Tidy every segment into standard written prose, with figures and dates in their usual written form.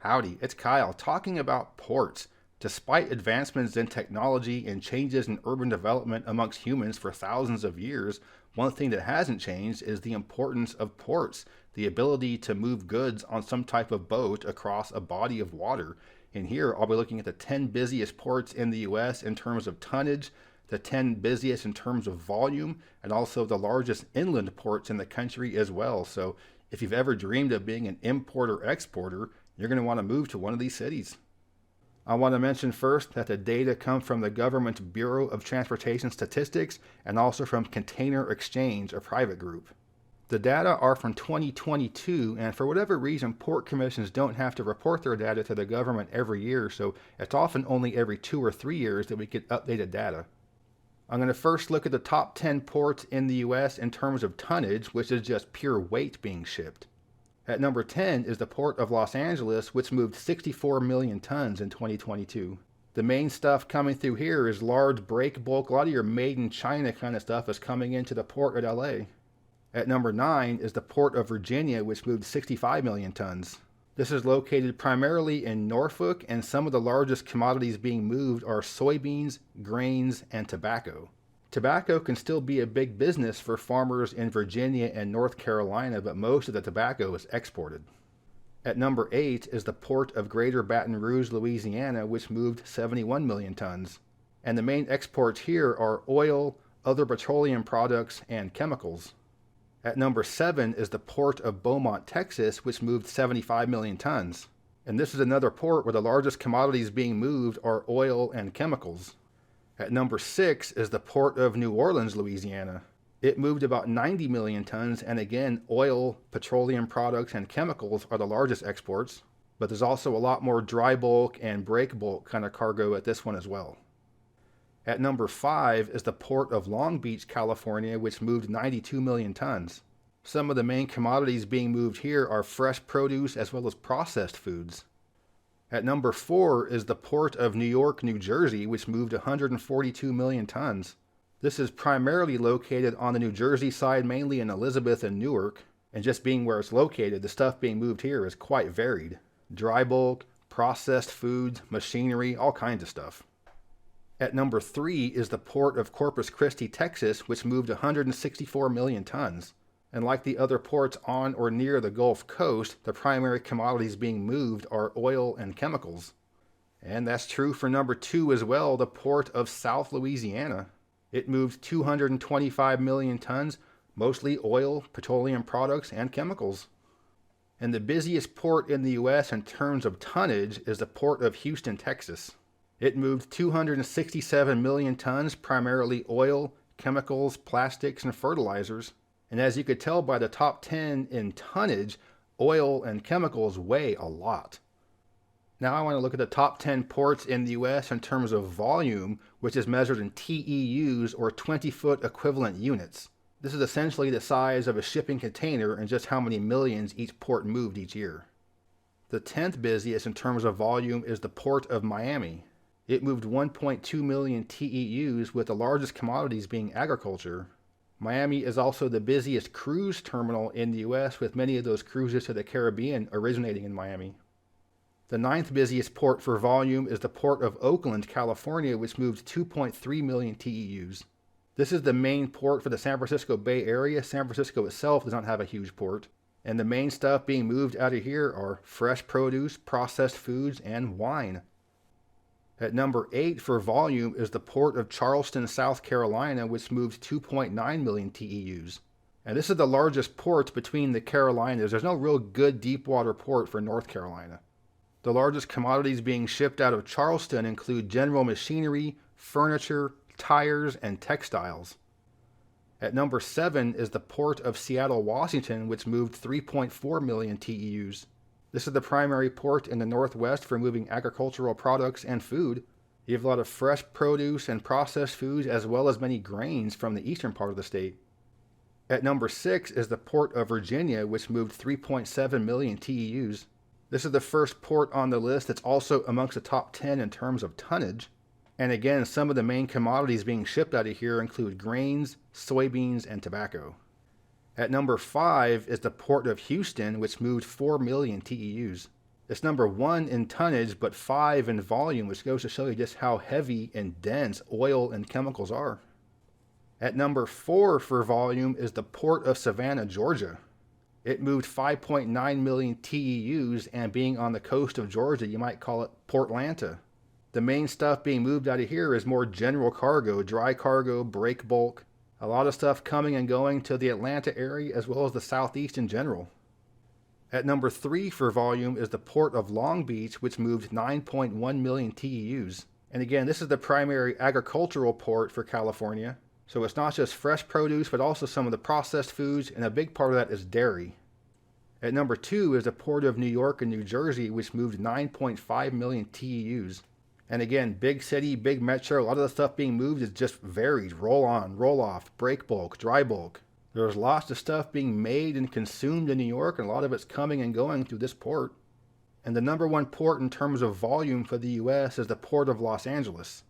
Howdy, it's Kyle talking about ports. Despite advancements in technology and changes in urban development amongst humans for thousands of years, one thing that hasn't changed is the importance of ports, the ability to move goods on some type of boat across a body of water. And here I'll be looking at the 10 busiest ports in the US in terms of tonnage, the 10 busiest in terms of volume, and also the largest inland ports in the country as well. So if you've ever dreamed of being an importer exporter, you're going to want to move to one of these cities. I want to mention first that the data come from the government's Bureau of Transportation Statistics and also from Container Exchange, a private group. The data are from 2022, and for whatever reason, port commissions don't have to report their data to the government every year, so it's often only every 2 or 3 years that we get updated data. I'm going to first look at the top 10 ports in the US in terms of tonnage, which is just pure weight being shipped. At number 10 is the Port of Los Angeles, which moved 64 million tons in 2022. The main stuff coming through here is large break bulk. A lot of your made in China kind of stuff is coming into the port at LA. At number 9 is the Port of Virginia, which moved 65 million tons. This is located primarily in Norfolk, and some of the largest commodities being moved are soybeans, grains, and tobacco. Tobacco can still be a big business for farmers in Virginia and North Carolina, but most of the tobacco is exported. At number 8 is the Port of Greater Baton Rouge, Louisiana, which moved 71 million tons. And the main exports here are oil, other petroleum products, and chemicals. At number 7 is the Port of Beaumont, Texas, which moved 75 million tons. And this is another port where the largest commodities being moved are oil and chemicals. At number 6 is the Port of New Orleans, Louisiana. It moved about 90 million tons, and again, oil, petroleum products, and chemicals are the largest exports, but there's also a lot more dry bulk and break bulk kind of cargo at this one as well. At number 5 is the Port of Long Beach, California, which moved 92 million tons. Some of the main commodities being moved here are fresh produce as well as processed foods. At number 4 is the Port of New York, New Jersey, which moved 142 million tons. This is primarily located on the New Jersey side, mainly in Elizabeth and Newark, and just being where it's located, the stuff being moved here is quite varied. Dry bulk, processed foods, machinery, all kinds of stuff. At number 3 is the Port of Corpus Christi, Texas, which moved 164 million tons. And like the other ports on or near the Gulf Coast, the primary commodities being moved are oil and chemicals. And that's true for number 2 as well, the Port of South Louisiana. It moved 225 million tons, mostly oil, petroleum products, and chemicals. And the busiest port in the US in terms of tonnage is the Port of Houston, Texas. It moved 267 million tons, primarily oil, chemicals, plastics, and fertilizers. And as you could tell by the top 10 in tonnage, oil and chemicals weigh a lot. Now I want to look at the top 10 ports in the US in terms of volume, which is measured in TEUs or 20-foot equivalent units. This is essentially the size of a shipping container and just how many millions each port moved each year. The 10th busiest in terms of volume is the Port of Miami. It moved 1.2 million TEUs, with the largest commodities being agriculture. Miami is also the busiest cruise terminal in the US, with many of those cruises to the Caribbean originating in Miami. The 9th busiest port for volume is the Port of Oakland, California, which moved 2.3 million TEUs. This is the main port for the San Francisco Bay Area. San Francisco itself does not have a huge port. And the main stuff being moved out of here are fresh produce, processed foods, and wine. At number 8 for volume is the Port of Charleston, South Carolina, which moves 2.9 million TEUs. And this is the largest port between the Carolinas. There's no real good deep water port for North Carolina. The largest commodities being shipped out of Charleston include general machinery, furniture, tires, and textiles. At number 7 is the Port of Seattle, Washington, which moved 3.4 million TEUs. This is the primary port in the Northwest for moving agricultural products and food. You have a lot of fresh produce and processed foods, as well as many grains from the eastern part of the state. At number 6 is the Port of Virginia, which moved 3.7 million TEUs. This is the first port on the list that's also amongst the top 10 in terms of tonnage. And again, some of the main commodities being shipped out of here include grains, soybeans, and tobacco. At number 5 is the Port of Houston, which moved 4 million TEUs. It's number 1 in tonnage, but 5 in volume, which goes to show you just how heavy and dense oil and chemicals are. At number 4 for volume is the Port of Savannah, Georgia. It moved 5.9 million TEUs, and being on the coast of Georgia, you might call it Portlanta. The main stuff being moved out of here is more general cargo, dry cargo, break bulk, a lot of stuff coming and going to the Atlanta area as well as the Southeast in general. At number 3 for volume is the Port of Long Beach, which moved 9.1 million TEUs. And again, this is the primary agricultural port for California. So it's not just fresh produce, but also some of the processed foods, and a big part of that is dairy. At number 2 is the Port of New York and New Jersey, which moved 9.5 million TEUs. And again, big city, big metro, a lot of the stuff being moved is just varied. Roll on, roll off, break bulk, dry bulk. There's lots of stuff being made and consumed in New York, and a lot of it's coming and going through this port. And the number 1 port in terms of volume for the US is the Port of Los Angeles.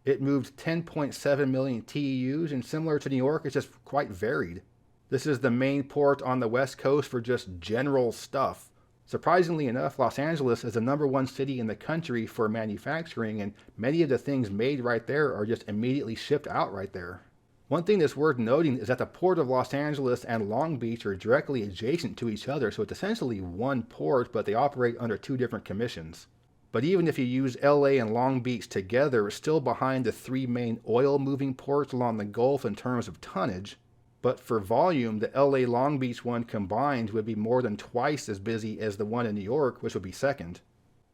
It moved 10.7 million TEUs, and similar to New York, it's just quite varied. This is the main port on the West Coast for just general stuff. Surprisingly enough, Los Angeles is the number 1 city in the country for manufacturing, and many of the things made right there are just immediately shipped out right there. One thing that's worth noting is that the Port of Los Angeles and Long Beach are directly adjacent to each other, so it's essentially one port, but they operate under 2 different commissions. But even if you use LA and Long Beach together, it's still behind the 3 main oil-moving ports along the Gulf in terms of tonnage. But for volume, the LA Long Beach one combined would be more than twice as busy as the one in New York, which would be second.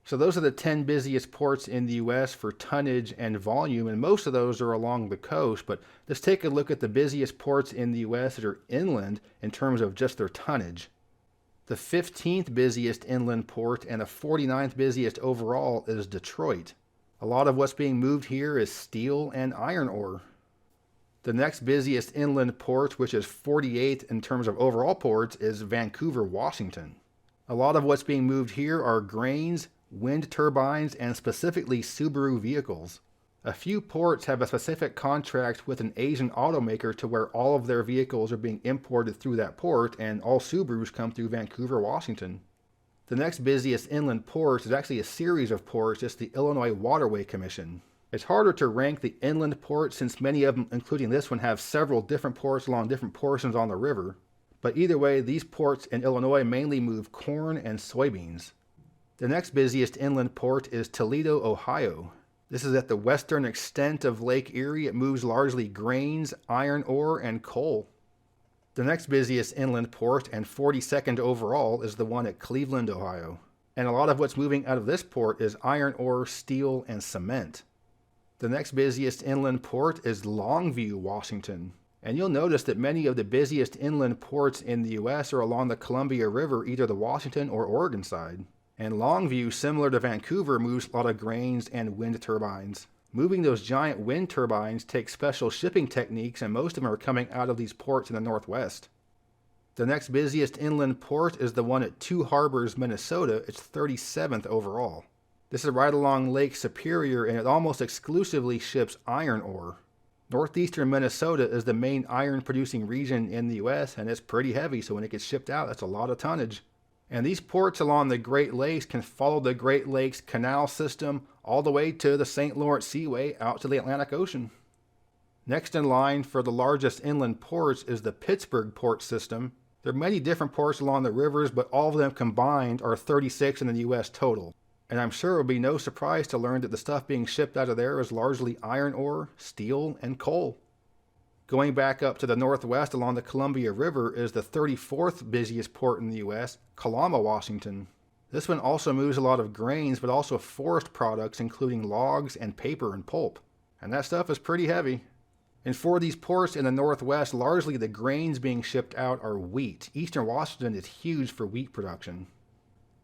So those are the 10 busiest ports in the US for tonnage and volume, and most of those are along the coast. But let's take a look at the busiest ports in the US that are inland in terms of just their tonnage. The 15th busiest inland port and the 49th busiest overall is Detroit. A lot of what's being moved here is steel and iron ore. The next busiest inland port, which is 48th in terms of overall ports, is Vancouver, Washington. A lot of what's being moved here are grains, wind turbines, and specifically Subaru vehicles. A few ports have a specific contract with an Asian automaker to where all of their vehicles are being imported through that port, and all Subarus come through Vancouver, Washington. The next busiest inland port is actually a series of ports. It's the Illinois Waterway Commission. It's harder to rank the inland ports since many of them, including this one, have several different ports along different portions on the river. But either way, these ports in Illinois mainly move corn and soybeans. The next busiest inland port is Toledo, Ohio. This is at the western extent of Lake Erie. It moves largely grains, iron ore, and coal. The next busiest inland port, and 42nd overall, is the one at Cleveland, Ohio. And a lot of what's moving out of this port is iron ore, steel, and cement. The next busiest inland port is Longview, Washington. And you'll notice that many of the busiest inland ports in the US are along the Columbia River, either the Washington or Oregon side. And Longview, similar to Vancouver, moves a lot of grains and wind turbines. Moving those giant wind turbines takes special shipping techniques, and most of them are coming out of these ports in the Northwest. The next busiest inland port is the one at Two Harbors, Minnesota. It's 37th overall. This is right along Lake Superior, and it almost exclusively ships iron ore. Northeastern Minnesota is the main iron-producing region in the US, and it's pretty heavy, so when it gets shipped out, that's a lot of tonnage. And these ports along the Great Lakes can follow the Great Lakes Canal system all the way to the St. Lawrence Seaway out to the Atlantic Ocean. Next in line for the largest inland ports is the Pittsburgh port system. There are many different ports along the rivers, but all of them combined are 36 in the US total. And I'm sure it will be no surprise to learn that the stuff being shipped out of there is largely iron ore, steel, and coal. Going back up to the northwest along the Columbia River is the 34th busiest port in the US, Kalama, Washington. This one also moves a lot of grains, but also forest products, including logs and paper and pulp. And that stuff is pretty heavy. And for these ports in the northwest, largely the grains being shipped out are wheat. Eastern Washington is huge for wheat production.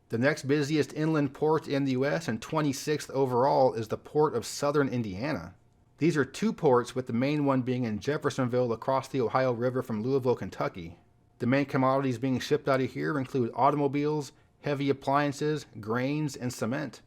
The next busiest inland port in the US, and 26th overall, is the Port of Southern Indiana. These are 2 ports, with the main one being in Jeffersonville across the Ohio River from Louisville, Kentucky. The main commodities being shipped out of here include automobiles, heavy appliances, grains, and cement.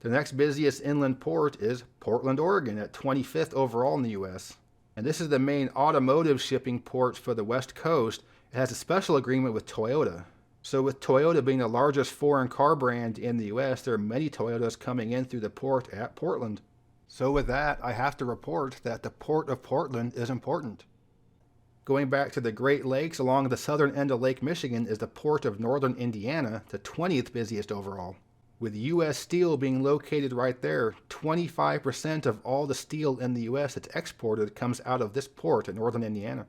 The next busiest inland port is Portland, Oregon, at 25th overall in the US. And this is the main automotive shipping port for the West Coast. It has a special agreement with Toyota. So with Toyota being the largest foreign car brand in the US, there are many Toyotas coming in through the port at Portland. So with that, I have to report that the Port of Portland is important. Going back to the Great Lakes, along the southern end of Lake Michigan is the Port of Northern Indiana, the 20th busiest overall. With U.S. Steel being located right there, 25% of all the steel in the U.S. that's exported comes out of this port in northern Indiana.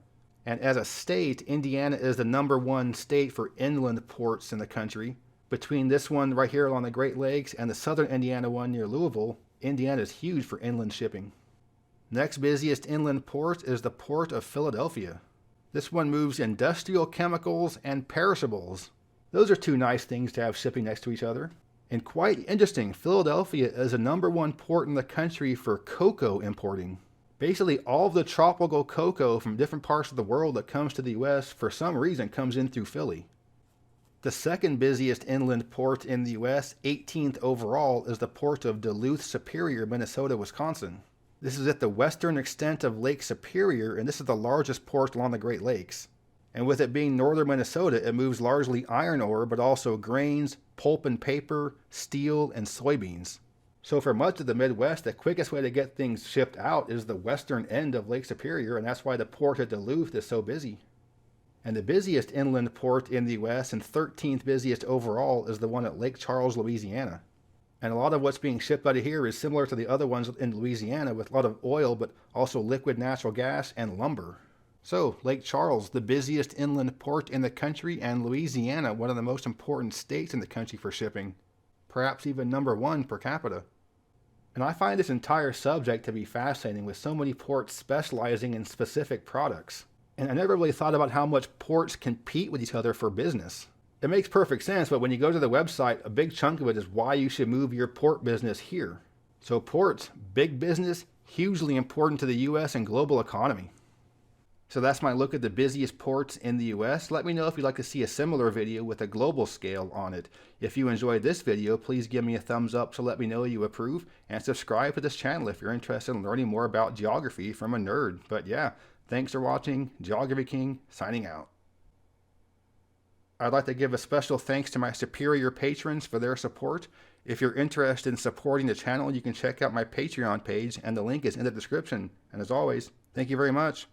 And as a state, Indiana is the #1 state for inland ports in the country. Between this one right here along the Great Lakes and the southern Indiana one near Louisville, Indiana is huge for inland shipping. Next busiest inland port is the Port of Philadelphia. This one moves industrial chemicals and perishables. Those are two nice things to have shipping next to each other. And quite interesting, Philadelphia is the #1 port in the country for cocoa importing. Basically, all of the tropical cocoa from different parts of the world that comes to the U.S. for some reason comes in through Philly. The second busiest inland port in the U.S., 18th overall, is the Port of Duluth, Superior, Minnesota, Wisconsin. This is at the western extent of Lake Superior, and this is the largest port along the Great Lakes. And with it being northern Minnesota, it moves largely iron ore, but also grains, pulp and paper, steel, and soybeans. So for much of the Midwest, the quickest way to get things shipped out is the western end of Lake Superior, and that's why the port at Duluth is so busy. And the busiest inland port in the U.S. and 13th busiest overall is the one at Lake Charles, Louisiana. And a lot of what's being shipped out of here is similar to the other ones in Louisiana, with a lot of oil, but also liquid natural gas and lumber. So, Lake Charles, the busiest inland port in the country, and Louisiana, one of the most important states in the country for shipping, perhaps even #1 per capita. And I find this entire subject to be fascinating, with so many ports specializing in specific products. And I never really thought about how much ports compete with each other for business. It makes perfect sense, but when you go to the website, a big chunk of it is why you should move your port business here. So ports, big business, hugely important to the U.S. and global economy. So that's my look at the busiest ports in the U.S. Let me know if you'd like to see a similar video with a global scale on it. If you enjoyed this video, please give me a thumbs up to let me know you approve, and subscribe to this channel if you're interested in learning more about geography from a nerd. But yeah, thanks for watching. Geography King, signing out. I'd like to give a special thanks to my superior patrons for their support. If you're interested in supporting the channel, you can check out my Patreon page, and the link is in the description. And as always, thank you very much.